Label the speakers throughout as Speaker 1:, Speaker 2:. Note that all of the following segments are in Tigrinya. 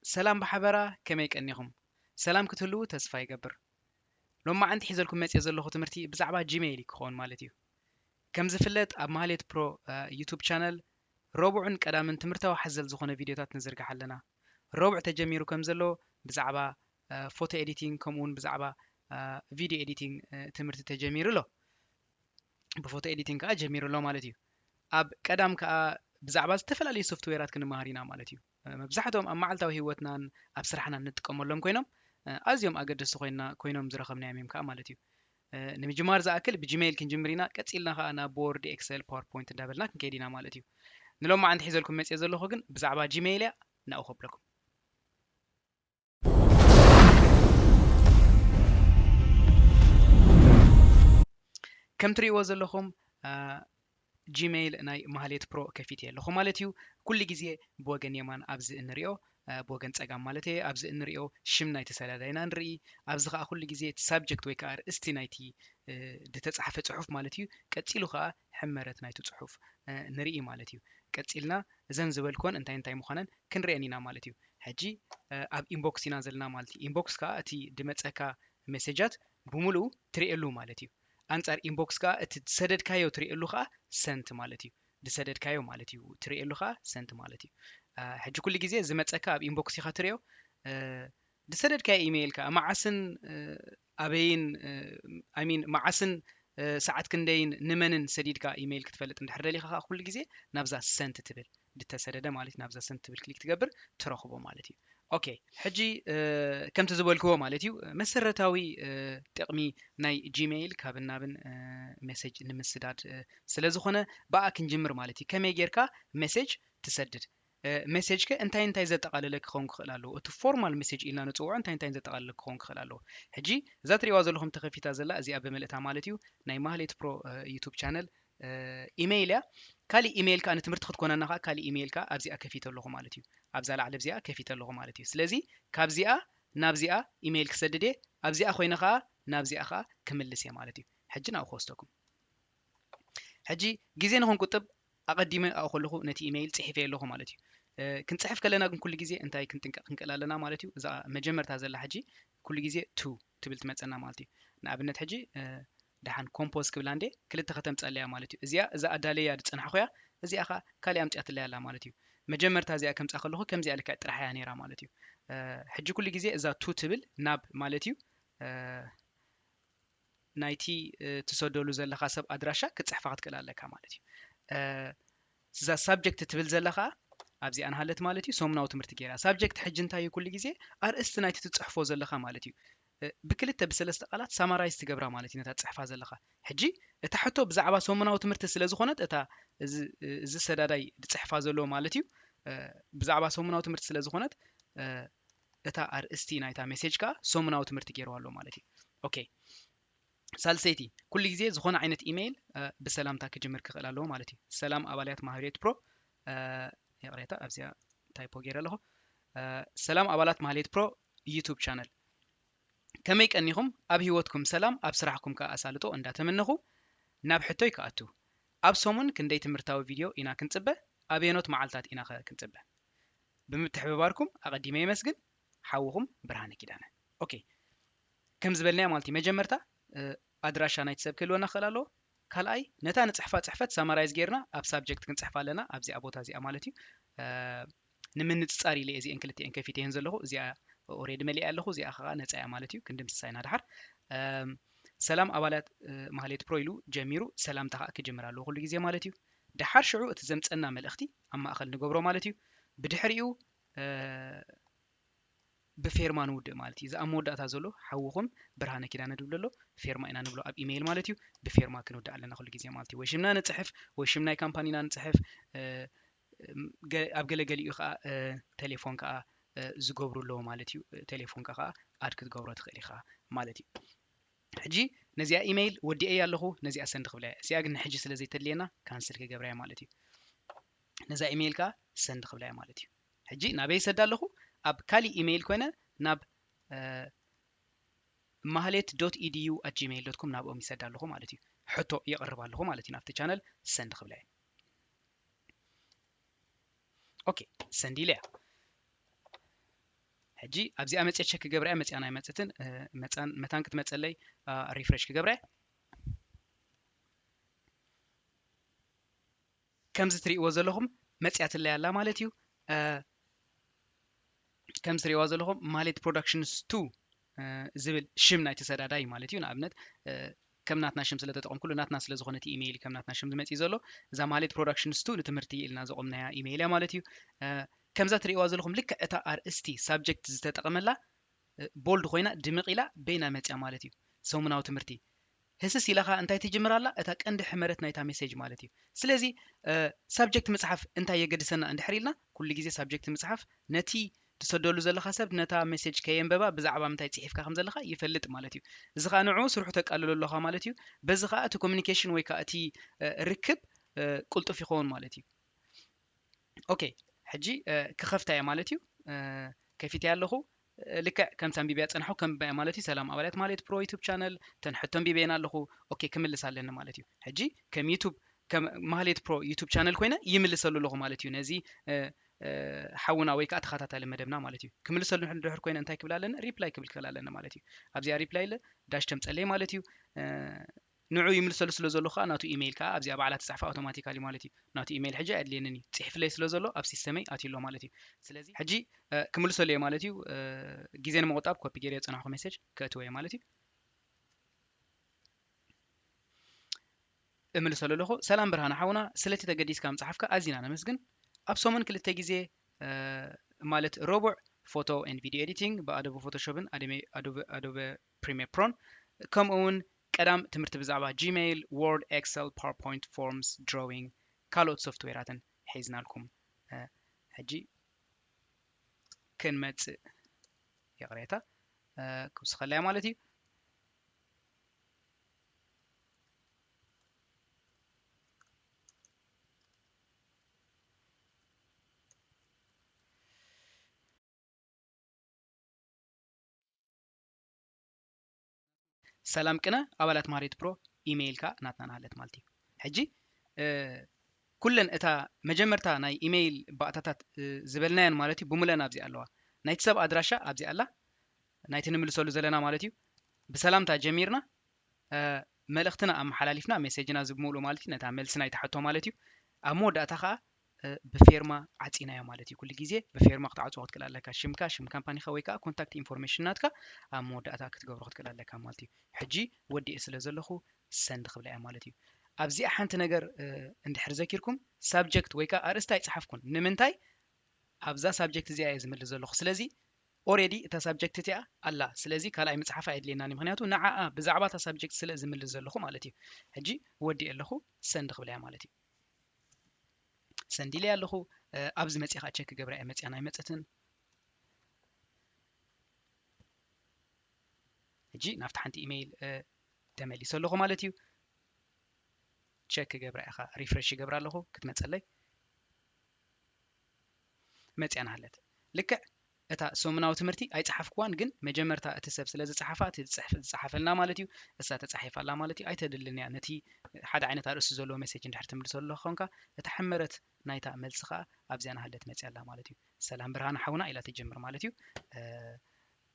Speaker 1: سلام بحبرة كما يكنيهم سلام كتلو تسفى يقبر لما عند حيزلكم ميت يزلخو تمرتي بزعبا جيميل يكون مالتيو كم زفلت اب ماليت برو يوتيوب شانل ربع قدامن تمرتو حزل زخونه فيديوهات نزرغ حلنا ربع تجميرو كم زلو بزعبا فوتو اديتينج كمون بزعبا فيديو اديتينج تمرت تجميرو له بفوتو اديتينج اجميرو له مالتيو اب قدام كا بزعبا استفلالي سوفت ويرات كنمهارينا مالتيو مبزحتهم ام معلتاو هيوتنا اب سرحنا نጥቀመሎም ኮይኖም ኣዝዮም ኣገደስቲ ኮይኖም ዝረኸብናዮም እዮም ከዓ ማለት እዩ ንምጅማር ዝኣክል ብጂሜይል ክንጅምር ኢና ቀፂልና ከዓ ናብ ቦርድ ኤክሰል ፓወርፖይንት እንዳበልና ክንከይድ ኢና ማለት እዩ ንሎም ዓንቲ ሒዘልኩም መፅየ ዘለኹ ግን ብዛዕባ ጂሜይል እያ ናኡ ከብለኩም ከም ትሪእዎ ዘለኹም ጂሜይል ናይ ማህሌት ፕሮ ከፊት ኣለኹ ማለት እዩ ኩሉ ግዜ ብወገን የማን ኣብዚ እንሪኦ بوغن ጸጋም ማለት እዩ ኣብዚ እንሪኦ ሽም ናይቲ ሰላዳይና ንርኢ ኣብዚ ከዓ ኩሉ ግዜ ሳብጀክት ወይ ከዓ ርእስቲ ናይቲ ዝተጻሕፈ ጽሑፍ ማለት እዩ ቀፂሉ ከዓ ሕመረት ናይቲ ጽሑፍ ንርኢ ማለት እዩ ቀፂልና እዘን ዝበልኮን እንታይ ምዃነን ክንርአን ኢና ማለት እዩ ሕጂ ኣብ ኢንቦክስ ኢና ዘለና ማለት እዩ ኢንቦክስ ከዓ እቲ ድመጸካ ሜሴጃት ብሙሉ ትሪኤሉ ማለት እዩ አንጻር ኢንቦክስ ከዓ እቲ ሰደድካዮ ትሪኤሉ ከዓ ሰንት ማለት እዩ ድሰደድካዮ ማለት እዩ ትሪኤሉ ከዓ ሰንት ማለት እዩ ሕጂ ኩሉ ግዜ ዝመጸካ ኣብ ኢንቦክስ ኢኻ ትሪኦ ድሰደድካዮ ኢሜይልካ ማዓስን ኣበይን ሚን ማዓስን ሰዓት ክንደይን ንመንን ሰዲድካ ኢሜይል ክትፈልጥ እንድሕር ደሊኻ ኩሉ ግዜ ናብዛ ሰንት ትብል ድተሰደደ ማለት ናብዛ ሰንት ትብል ክሊክ ትገብር ትረኽቦ ማለት እዩ ኦኬ ሕጂ ከምቲ ዝበልክዎ ማለት እዩ መሰረታዊ ጥቕሚ ናይ ጂሜይል ካብ ናብን ሜሴጅ ንምስዳድ ስለዝኾነ በኣ ክንጅምር ማለት እዩ ከመይ ጌርካ ሜሴጅ ትሰድድ ሜሴጅ ከ እንታይ ዘጠቃለለ ክኸውን ክኽእል ኣለዎ እቲ ፎርማል ሜሴጅ ኢልና ንጽውዖ እንታይ ዘጠቃለለ ክኸውን ክኽእል ኣለዎ ሕጂ እዛ ትሪእዋ ዘለኹም ተኸፊታ ዘላ እዚኣ ብምልእታ ማለት እዩ ናይ ማህሌት ፕሮ ዩቱብ ቻነል ኢሜይል እያ ካሊእ ኢሜይል ከዓ ንትምህርቲ ክትኮነና ከዓ ካሊእ ኢሜይል ከዓ ኣብዚኣ ከፊት ኣለኹ ማለት እዩ ኣብዛ ላዕሊ ኣብዚኣ ከፊት ኣለኹ ማለት እዩ ስለዚ ካብዚኣ ናብዚኣ ኢሜይል ክሰድድ እየ ኣብዚኣ ኮይነ ከዓ ናብዚኣ ከዓ ክምልስ እየ ማለት እዩ ሕጂ ናብኡ ክወስደኩም ሕጂ ግዜ ንኽንቁጥብ ኣቐዲመ ኣብኡ ከለኹ ነቲ ኢሜይል ጽሒፈ ኣለኹ ማለት እዩ ክንጽሕፍ ከለና ግን ኩሉ ግዜ እንታይ ክንጥንቀቕ ክንክእል ኣለና ማለት እዩ እዛ መጀመርታ ዘላ ሕጂ ኩሉ ግዜ ቱ ትብል ትመፀና ማለት እዩ ንኣብነት ሕጂ ድሓን ኮምፖዝ ክብላ እንዴ ክልተ ከተምፀለያ ማለት እዩ እዛ ኣዳለያ ድፅንሓ ኾያ እዚኣ ኸ ካሊእ ኣምፅያትለያ ኣላ ማለት እዩ መጀመርታ እዚኣ ከምፃ ከለኹ ከምዚኣ ልክዕ ጥራሕ እያ ነይራ ማለት እዩ ሕጂ ኩሉ ግዜ እዛ ቱ ትብል ናብ ማለት እዩ ናይቲ ትሰደሉ ዘለኻ ሰብ ኣድራሻ ክትፅሕፋ ክትክእል ኣለካ ማለት እዩ እዛ ሳብጀክት ትብል ዘለኻ ኣብዚ ኣንሃለት ማለት እዩ ሶምናው ትምህርቲ ጌራ ሳብጀክት ሕጂ እንታይ እዩ ኩሉ ግዜ ኣርእስቲ ናይቲ ትጽሕፎ ዘለኻ ማለት እዩ ብክልተ ብሰለስተ ቃላት ሳማራይዝ ትገብራ ማለት እዩ ነታ ትጽሕፋ ዘለኻ ሕጂ እታ ሕቶ ብዛዕባ ሶምናው ትምህርቲ ስለ ዝኾነት እታ እዚ ሰዳዳይ ድጽሕፋ ዘሎ ማለት እዩ ብዛዕባ ሶምናው ትምህርቲ ስለ ዝኾነት እታ ኣርእስቲ ናይታ ሜሴጅ ከዓ ሶምናው ትምህርቲ ገይረዋ ኣሎ ማለት እዩ ኦኬ ሳልሰይቲ ኩሉ ግዜ ዝኾነ ዓይነት ኢሜይል ብሰላምታ ክጅምር ክኽእል ኣለዎ ማለት እዩ ሰላም ኣባላት ማህሌት ፕሮ يقريتا أبزيا تايبو غير له سلام أبالات مهليت برو يوتيوب شانل كميك أنيهم أب هيوتكم سلام أب سرحكم كأسالتو أندا تمنخو ناب حتوي كأتو أب سومن كندي تمرتاو فيديو إنا كنتبه أبينوت معلتات إنا كنتبه بمتحبباركم أقدمي مسجن حوهم برهانة كدانا أوكي كم زبلنا مالتي مجمرتا أدراشا نايتسب كلونا خلالو ካልኣይ ነታ ንጽሕፈት ሳማራይዝ ጌርና ኣብ ሳብጀክት ክንጽሕፋ ኣለና ኣብዚ ቦታ እዚኣ ማለት እዩ ንምንጽጻር ኢለ እዚአን ክልቲአን ከፊት ይህን ዘለኹ እዚኣ ኦሬዲ መሊኣ ኣለኹ እዚኣ ከዓ ነፃ እያ ማለት እዩ ክንድምስሳይና ድሓር ሰላም ኣባላት ማህሌት ፕሮ ኢሉ ጀሚሩ ሰላምታ ከዓ ክጅምር ኣለዎ ኩሉ ግዜ ማለት እዩ ድሓር ሽዑ እቲ ዘምፀና መልእኽቲ ኣብ ማእኸል ንገብሮ ማለት እዩ ብድሕሪኡ بفيرما نود مالتي إذا أمودة هذولو حوهم برهانة كده ندبل له فيرما إنا نبلو أب إيميل مالتي بفيرما كنود على نخل جزية مالتي وشمنا نتحف وشمنا كامبانينا نتحف أبجل جلي إخاء تليفون كا زجبرو له مالتي تليفون كا أركض جبرات خليخا مالتي حجي نزيا إيميل ودي أي الله نزيا سند خبلا سياق نحجي سلزي تلينا كانسل كجبريا مالتي نزيا إيميل كا سند خبلا مالتي حجي نبي سد الله أب كالي إيميل كونه ناب mahalet.edu@gmail.com ناب أمي سد الله مالتي حتى يقرب الله مالتي نافت channel سند خبلا أوكي سندي له حجي ابزي امص تشيك غبره مصيانا يمصتن متان كتمصلي ريفرش كغبره كمز تريو زلهم مصيات اللي يالا مالتيو كمز تريو زلهم مالت برودكشنز 2 زبل شمنا تسداداي مالتيو نابنت كم ناتنا شم سلا تطقم كل ناتنا سلا زغونتي ايميل كم ناتنا شم زمصي زلو اذا مالت برودكشنز 2 لتمرتي إلنا زقمنا ايميل مالتيو كمز تريو زلهم لك اتا ار اس تي سبجكت زتطقملا بولد خوينا دمق إلى بين مصيا مالتيو سومناو تمرتي هسس إلها أنت تجمر الله أتاك عند حمرت نايتا ميساج مالتي سلازي سبجكت مصحف أنت يقدسنا عند حريلنا كل جزء سبجكت مصحف نتي تصدلوا زلخا سب نتا ميساج كيم بابا بزعبا متى تصحيف كخم زلخا يفلت مالتي زخا نعو سروح تقللوا لها مالتي بزخا اتو كوميونيكيشن ويكا اتي ركب قلطف يخون مالتي اوكي حجي كخفتا يا مالتي كيفيتي ያለሁ لك كم تنبي صنحو كم مالتي سلام أولاد مالت برو يوتيوب channel تنحتم بيبينا له اوكي كملسالنا مالتي حجي كم يوتيوب كم مالت برو يوتيوب channel كوينا يملسلو له مالتي نزي حونا ويك اتخاتتا لمدبنا مالتي كملسلو ندحر كوينا انتي كبلالنا ريبلاي كبل كلالنا مالتي ابزي ريبلاي داش تمصلي مالتي نوعو يملسلو سلو زلو خا ناتو ايميل كا ابزي ابعلات تصحف اوتوماتيكالي مالتي ناتو ايميل حجي ادلينني تصحف لي سلو زلو اب سيستمي اتيلو مالتي سلازي حجي كملسلو مالتي غيزين موطاب كوبي غير يصنعو مسج كتوي مالتي املسلو له سلام برهان حونا سلتي تقديس كام صحفك ازينا نمسغن ابسومن كلتا غيزي مالت روبو فوتو اند فيديو اديتنج بادوبي فوتوشوبن ادوبي بريمير برون كم اون قدام تمرت بزعبا جيميل وورد اكسل باوربوينت فورمز دروينج كالوت سوفتويراتن حيزنا لكم حجي كنمت يا قريتا كوس خليها مالتي سلام كنا أولاد ماريت برو إيميل كا ناتنا نالت مالتي حجي كلن اتا مجمرتا ناي إيميل باتاتات زبلناين مالتي بملنا أبزي ألوا ناي تسب أدراشا أبزي ألا ناي تنملسولو زلنا مالتي بسلامتا جميرنا ملختنا أم حلاليفنا مسجنا زبمولو مالتي نتا ملسنا يتحطو مالتي أمود أتاخا بفيرما عطينا يا مالتي كل جزء بفيرما قطعت وقت كلا لك شم كامباني خويكا كونتاكت انفورميشن ناتكا أمود أتاك تجبر وقت كلا لك مالتي حجي ودي اسل زلخو سند خبلا يا مالتي أبزي أحنت نجر عند حرزكيركم subject ويكا أرستا يصحفكم نمنتاي أبزا subject زي أيزمل زلخو سلزي already تا subject تيا الله سلزي كلا أي مصحفة إدلينا نمخنياتو نعا بزعبة تا subject سلزي مل زلخو مالتي حجي ودي اللخو سند خبلا يا مالتي سنديلي اللخو أبز متيخا تشيك جبرة متيانا متتن هجي نفتح عندي إيميل تملي سلخو مالتيو تشيك جبرة أخا ريفرش جبرة اللخو كنت متسلي متيانا هلت لك اتا سومناو تمرتي اي صحفكوان جن مجمرتا اتسب سلاز صحفات تصحفلنا مالتيو اسا تصحفلا مالتي اي تدلني نتي حد عينت ارس زلو مسج اندحر تملسلو خونكا تحمرت نايتا ملسخا ابزيانا هلت متيالا مالتيو سلام برهان حونا الى تجمر مالتيو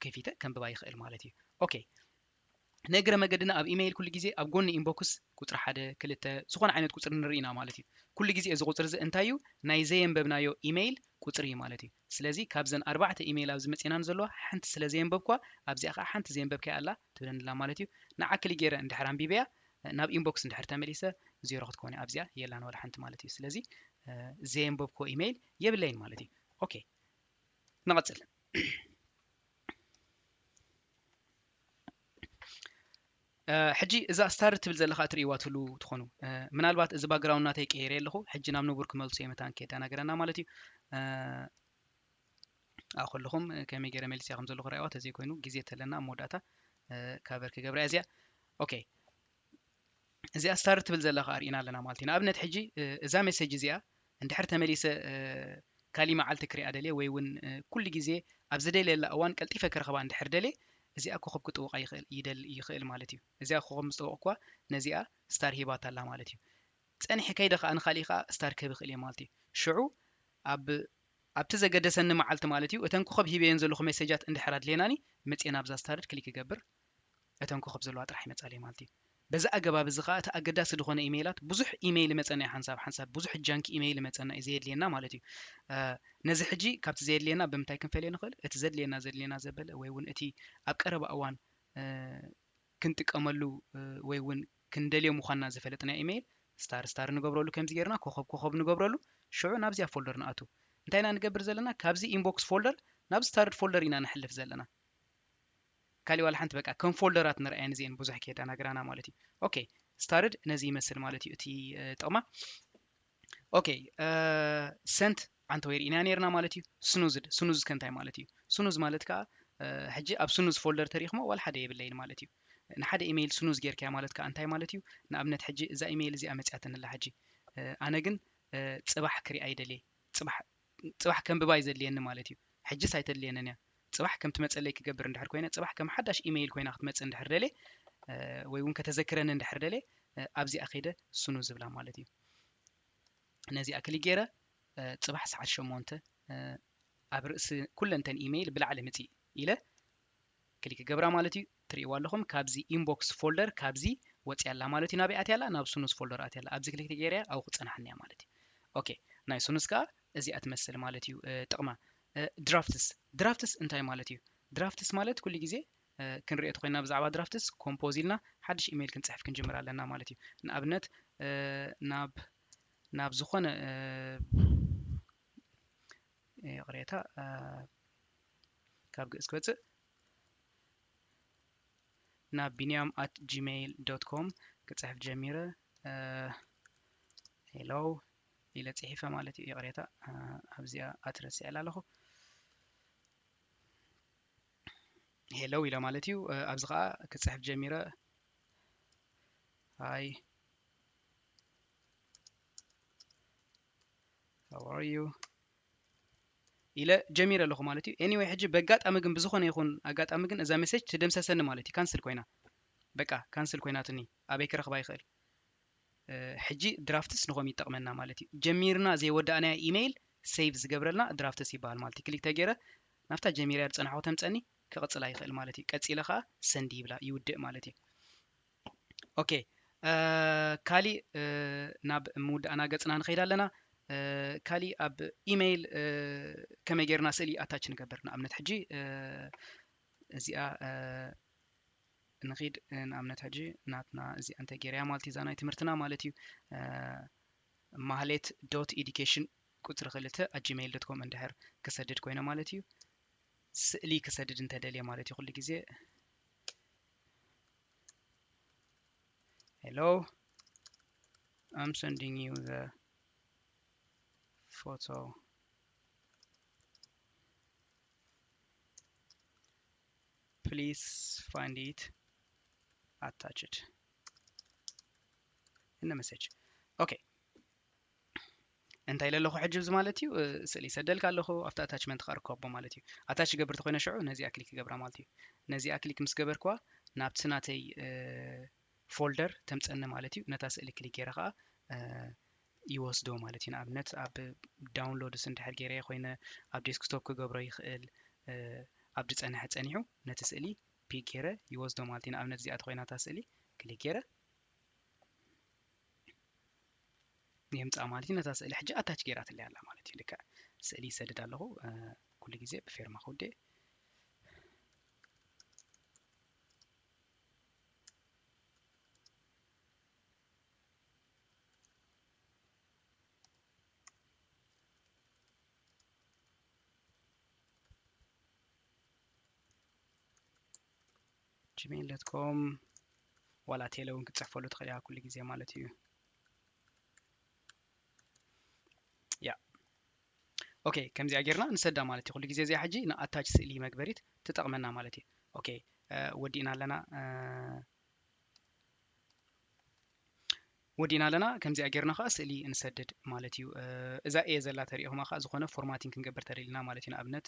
Speaker 1: كيفيته كم بباي خيل مالتيو اوكي نجر مجدنا اب ايميل كل جزء اب جون انبوكس قطر حدا كلته زخون عينت قطر نرينا مالتي كل جزء از قطر انتايو ناي زين ببنايو ايميل قطري مالتي سلازي كابزن اربعه ايميل ابز مصينان زلو حنت سلازين ببكوا ابزي اخا حنت زين ببكا الله تبلن لا مالتي نعكل جيره اندحرام بيبيا ناب انبوكس اندحر تمليسه زيرو خت كوني ابزيا يلا ولا حنت مالتي سلازي زين ببكو ايميل يبلين مالتي اوكي نقصل حجي إذا ستارت بالزلخة تريوات له تخونو منالبات إذا باجراوند ناتي كيري له حجي نام نبرك ملصي متان كيتا أنا قرنا مالتي أخذ لهم كم يجري ملصي خمسة لغة رأيوات زي كوينو جزيت لنا موداتا كابر كجبر أزيا أوكي إذا ستارت بالزلخة أرينا لنا مالتي نابنت حجي إذا مسج زيا عند حرت مليس كلمة على تكري أدلي ويون كل جزء أبزدي للا أوان كلتي فكر خبان عند حردلي إذا أكو خب كتوقع يخيل مالتي إذا أكو خب مستوقع نزيا ستار هيبات الله مالتي تاني حكاية دخا أنا خليقة ستار كبخ إلي مالتي شعو أب ኣብቲ ዘገደሰኒ መዓልቲ ማለት እዩ እተን ኮኸብ ሂበየን ዘለኹ ሜሴጃት እንድሕር ኣድልየናኒ መፅና ኣብዛ ስታርድ ክሊክ ይገብር እተን ኮኸብ ዘለዋ ጥራሕ ይመጻለይ ማለት እዩ በዛ ኣገባብ እዚ ከዓ እቲ ኣገዳሲ ዝኾነ ኢሜይላት ብዙሕ ኢሜይል መፀና ሓንሳብ ብዙሕ ጃንኪ ኢሜይል መፀና እዩ ዘየድልየና ማለት እዩ ነዚ ሕጂ ካብቲ ዘየድልየና ብምንታይ ክንፈልዮ ንኽእል እቲ ዘድልየና ዘበለ ወይ እውን እቲ ኣብ ቀረባ እዋን ክንጥቀመሉ ወይ እውን ክንደልዮ ምዃንና ዝፈለጥና ኢሜይል ስታር ንገብረሉ ከምዚ ጌርና ኮኸብ ንገብረሉ ሽዑ ናብዚኣ ፎልደር ንኣቱ እንታይ ኢና ንገብር ዘለና ካብዚ ኢንቦክስ ፎልደር ናብ ስታርድ ፎልደር ኢና ንሕልፍ ዘለና ካሊእ ዋላ ሓንቲ በቃ ከም ፎልደራት ንርአየን እዚአን ብዙሕ ከይዳ ነገራና ማለት እዩ ኦኬ ስታርድ ነዚ ይመስል ማለት እዩ እቲ ጥቕማ ኦኬ ሰንት አንተ ወይ ኢና ነርና ማለት እዩ ስኑዝ ከንታይ ማለት እዩ ስኑዝ ማለት ከዓ ሕጂ ኣብ ስኑዝ ፎልደር ተሪኽሞ ዋላ ሓደ የብለይን ማለት እዩ ንሓደ ኢሜይል ስኑዝ ጌርካ ማለት ከዓ እንታይ ማለት እዩ ንኣብነት ሕጂ እዛ ኢሜይል እዚኣ መፅያትንላ ሕጂ ኣነ ግን ፅባሕ ክሪኣ ይደልየ ፅባሕ ከምብባ ይዘልየኒ ማለት እዩ ሕጂ ሳይተድልየንን እያ ፅባሕ ከም ትመፀለይ ክገብር እንድሕር ኮይነ ፅባሕ ከም ሓዳሽ ኢሜይል ኮይና ክትመፅእ እንድሕር ደልየ ወይ እውን ከተዘክረኒ እንድሕር ደልየ ኣብዚኣ ከይደ ስኑዝ ዝብላ ማለት እዩ ነዚኣ ክሊክ ገይረ ፅባሕ ሰዓት 8 ኣብ ርእሲ ኩለንተን ኢሜይል ብላዕሊ ምፅእ ኢለ ክሊክ ገብራ ማለት እዩ ትሪእዋ ኣለኹም ካብዚ ኢንቦክስ ፎልደር ካብዚ ወፅያላ ማለት እዩ ናበይ ኣትያላ ናብ ስኑዝ ፎልደር ኣትያላ ኣብዚ ክሊክ ገይረ ኣብኡ ክፀናሕኒያ ማለት እዩ ኦኬ ናይ ስኑዝ ከዓ እዚኣ ትመስል ማለት እዩ ጥቕማ ድራፍትስ እንታይ ማለት እዩ ድራፍትስ ማለት ኩሉ ግዜ ክንሪኦ ተኮይና ብዛዕባ ድራፍትስ ኮምፖዝ ኢልና ሓድሽ ኢሜይል ክንፅሕፍ ክንጅምር ኣለና ማለት እዩ ንኣብነት ናብ ዝኾነ ቅሬታ ካብ ግእዝ ክወፅእ ናብ biniam@gmail.com ክፅሕፍ ጀሚረ ሄሎ ኢለ ፅሒፈ ማለት እዩ ቅሬታ ኣብዚኣ ኣትረስዕ ኣለኹ ሄሎ ኢለ ማለት እዩ ኣብዚ ከዓ ክፅሕፍ ጀሚረ ሃይ how are you ኢለ ጀሚረ ኣለኹ ማለት እዩ ኤኒዌይ ሕጂ በጋጣሚ ግን ብዝኾነ ይኹን ኣጋጣሚ ግን እዛ ሜሴጅ ትደምሰሰኒ ማለት እዩ ካንስል ኮይና በቃ ካንስል ኮይናትኒ ኣበይ ክረኽባ ይኽእል ሕጂ ድራፍትስ ንኸም ይጠቕመና ማለት እዩ ጀሚርና ዘይወዳእና ኢሜይል ሴቭ ዝገብረልና ድራፍትስ ይበሃል ማለት እዩ ክሊክ ተገይረ ናብታ ጀሚርያ ዝፀናሖ ተምፀኒ ክቕፅላ ይኽእል ማለት እዩ ቀፂለ ከዓ ሰንዲ ይብላ ይውድእ ማለት እዩ ኦኬ ካሊእ ናብ ምውዳእና ገፅና ንኸይድ ኣለና ካሊእ ኣብ ኢሜይል ከመይ ጌርና ስእሊ ኣታች ንገብር ንኣብነት ሕጂ እዚኣ ንኺድ ንኣብነት ሕጂ ናትና እዚኣ እንተ ጌርያ ማለት እዩ እዛ ናይ ትምህርትና ማለት እዩ ማህሌት ዶት ኤዱኬሽን ቁፅሪ 2@gmail.com እንድሕር ክሰድድ ኮይነ ማለት እዩ ስእሊ ክሰድድ እንተደልየ ማለት እዩ ኩሉ ግዜ hello I'm sending you the photo please find it attached in the message okay እንታይ ለለኹ ሕጂ ብዚ ማለት እዩ ስእሊ ሰደልካ ኣለኹ ኣብቲ ኣታችመንት ክርከቦ ማለት እዩ ኣታች ገብር ተኮይነ ሽዑ ነዚኣ ክሊክ ገብራ ማለት እዩ ነዚኣ ክሊክ ምስ ገበርክዋ ናብቲ ናተይ ፎልደር ተምፀኒ ማለት እዩ ነታ ስእሊ ክሊክ ገይረ ከዓ ይወስዶ ማለት እዩ ንኣብነት ኣብ ዳውንሎድስ እንድሕር ገይረ ኮይነ ኣብ ዴስክቶፕ ክገብሮ ይኽእል ኣብ ዝፀንሐ ፀኒሑ ነቲ ስእሊ ፒክ ገይረ ይወስዶ ማለት እዩ ንኣብነት እዚኣ ተኮይና እታ ስእሊ ክሊክ ገይረ የምፃ ማለት እዩ ነታ ስእሊ ሕጂ ኣታች ገይራትለ ኣላ ማለት እዩ ልክዕ ስእሊ ይሰድድ ኣለኹ ኩሉ ግዜ ብፌርማ ክውድእ gmail.com ዋላ ቴሌውን ክትፅሕፈሉ ትኽእል ኢኻ ኩሉ ግዜ ማለት እዩ ያ ኦኬ ከምዚኣ ጌርና ንሰዳ ማለት እዩ ኩሉ ግዜ እዚኣ ሕጂ ንኣታች ስእሊ መግበሪት ትጠቕመና ማለት እዩ ኦኬ ወዲእና ኣለና ከምዚኣ ጌርና ከዓ ስእሊ እንሰድድ ማለት እዩ እዛ እየ ዘላ ተሪኢኹማ ከዓ ዝኾነ ፎርማቲንግ ክንገብር ተደሊና ማለት እዩ ንኣብነት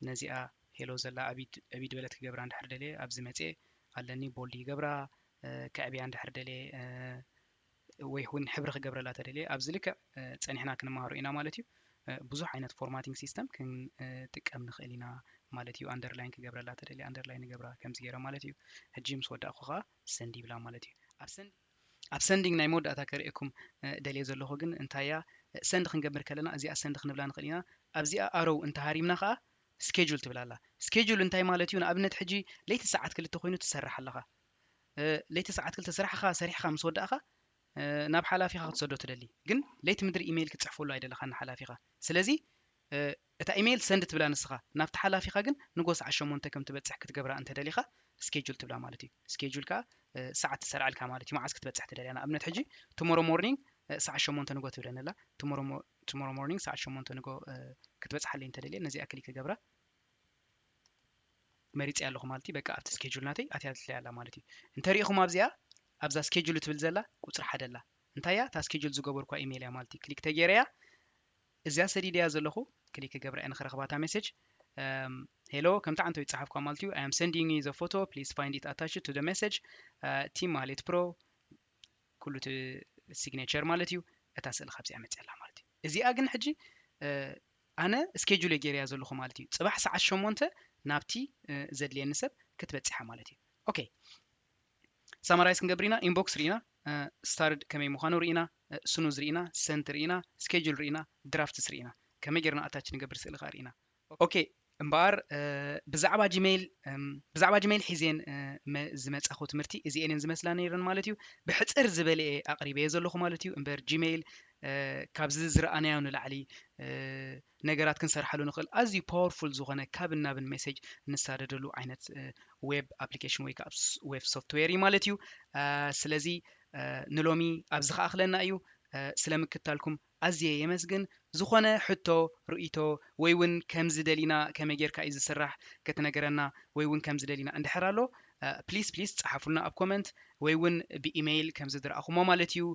Speaker 1: ነዚኣ ሄሎ ዘላ ኣቢድ በለት ክገብራ እንድሕር ደልየ ኣብዚ መፅአ ኣለኒ ቦልድ ይገብራ ከዕብያ እንድሕር ደልየ ወይ እውን ሕብሪ ክገብረላ ተደልየ ኣብዚ ልክዕ ፀኒሕና ክንመሃሮ ኢና ማለት እዩ ብዙሕ ዓይነት ፎርማቲንግ ሲስተም ክንጥቀም ንኽእል ኢና ማለት እዩ ኣንደርላይን ክገብረላ ተደልየ ኣንደርላይን ገብራ ከምዚ ገይረ ማለት እዩ ሕጂ ምስ ወዳእኩ ኸ ሰንድ ይብላ ማለት እዩ ኣብ ሰንዲንግ ናይ መወዳእታ ከርእየኩም ደልየ ዘለኹ ግን እንታያ ሰንድ ክንገብር ከለና እዚኣ ሰንድ ክንብላ ንኽእል ኢና ኣብዚኣ ኣሮው እንተሃሪምና ኸዓ ስኬጁል ትብላ ኣላ ስኬጁል እንታይ ማለት እዩ ንኣብነት ሕጂ ለይቲ ሰዓት 2 ኮይኑ ትሰርሕ ኣለኻ ለይቲ ሰዓት 2 ስራሕኻ ሰሪሕኻ ምስ ወዳእኻ ናብ ሓላፊኻ ክትሰዶ ትደሊ ግን ለይቲ ምድሪ ኢሜይል ክትፅሕፈሉ ኣይደለኻ ንሓላፊኻ ስለዚ እታ ኢሜይል ሰንድ ትብላ ንስኻ ናብቲ ሓላፊኻ ግን ንጎ ሰዓት 8 ከም ትበፅሕ ክትገብራ እንተደሊኻ ስኬጁል ትብላ ማለት እዩ ስኬጁል ከዓ ሰዓት ትሰርዓልካ ማለት እዩ መዓዝ ክትበፅሕ ትደልያ ንኣብነት ሕጂ ቱሞሮ ሞርኒንግ ሰዓት 8 ንጎ ትብለንላ ቱሞሮ ሞርኒንግ ሰዓት 8 ንጎ ክትበፅሓለይ እንተደልየ ነዚኣ ክሊክ ክገብራ መሪፅ ኣለኹ ማለት እዩ በቃ ኣብቲ ስኬጁል ናተይ ኣትያ ትለያ ኣላ ማለት እዩ እንተሪኢኹም ኣብዚኣ ኣብዛ ስኬጁል ትብል ዘላ ቁፅሪ 1 ኣላ እንታያ ታ ስኬጁል ዝገበርኳ ኢሜይል እያ ማለት እዩ ክሊክ ተገይረያ እዚኣ ሰዲድያ ዘለኹ ክሊክ ክገብራ እያ ንኽረኽባታ ሜሴጅ ሄሎ ከምታ ዓንተ ይፅሓፍኳ ማለት እዩ I am sending you the photo please find it attached to the message ቲም ማህሌት ፕሮ ኩሉ እቲ ሲግኔቸር ማለት እዩ እታ ስእሊ ካብዚኣ መፅላ ማለት እዩ እዚኣ ግን ሕጂ ኣነ ስኬጁል ገይርያ ዘለኹ ማለት እዩ ፅባሕ ሰዓት 8 ናብቲ ዘድልየኒ ሰብ ክትበፅሓ ማለት እዩ ኦኬ ሳማራይዝ ክንገብር ኢና ኢንቦክስ ርኢና ስታርድ ከመይ ምዃኑ ርኢና ስኑዝ ርኢና ሰንት ርኢና ስኬጁል ርኢና ድራፍትስ ርኢና ከመይ ጌርና ኣታች ንገብር ስእሊ ኸ ርኢና ኦኬ እምበኣር ብዛዕባ ጂሜይል ሒዜን ዝመፀኹ ትምህርቲ እዚአን ዝመስላ ነይረን ማለት እዩ ብሕፅር ዝበለየ ኣቕሪበየ ዘለኹ ማለት እዩ እምበር ጂሜይል ካብዚ ዝረኣናዮ ንላዕሊ ነገራት ክንሰርሓሉ ንኽእል ኣዝዩ ፓወርፉል ዝኾነ ካብን ናብን ሜሴጅ ንሳደደሉ ዓይነት ዌብ ኣፕሊኬሽን ወይ ከዓ ዌብ ሶፍትዌር ማለት እዩ ስለዚ ንሎሚ ኣብዚ ኸኣ ክለና እዩ ስለምክታልኩም ኣዝየ የመስግን ዝኾነ ሕቶ ርእይቶ ወይ እውን ከምዚ ደሊና ከመይ ጌርካ እዩ ዝስራሕ ከተነገረና ወይ እውን ከምዚ ደሊና እንድሕር ኣሎ ፕሊዝ ጻሓፉልና ኣብ ኮመንት ወይ እውን ብኢሜይል ከምዚ ድረኣኹሞ ማለት እዩ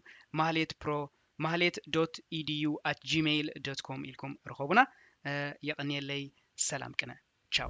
Speaker 1: mahlet.edu@gmail.com ኢልኩም ረኸቡና የቕንየለይ ሰላም ቅነ ቻው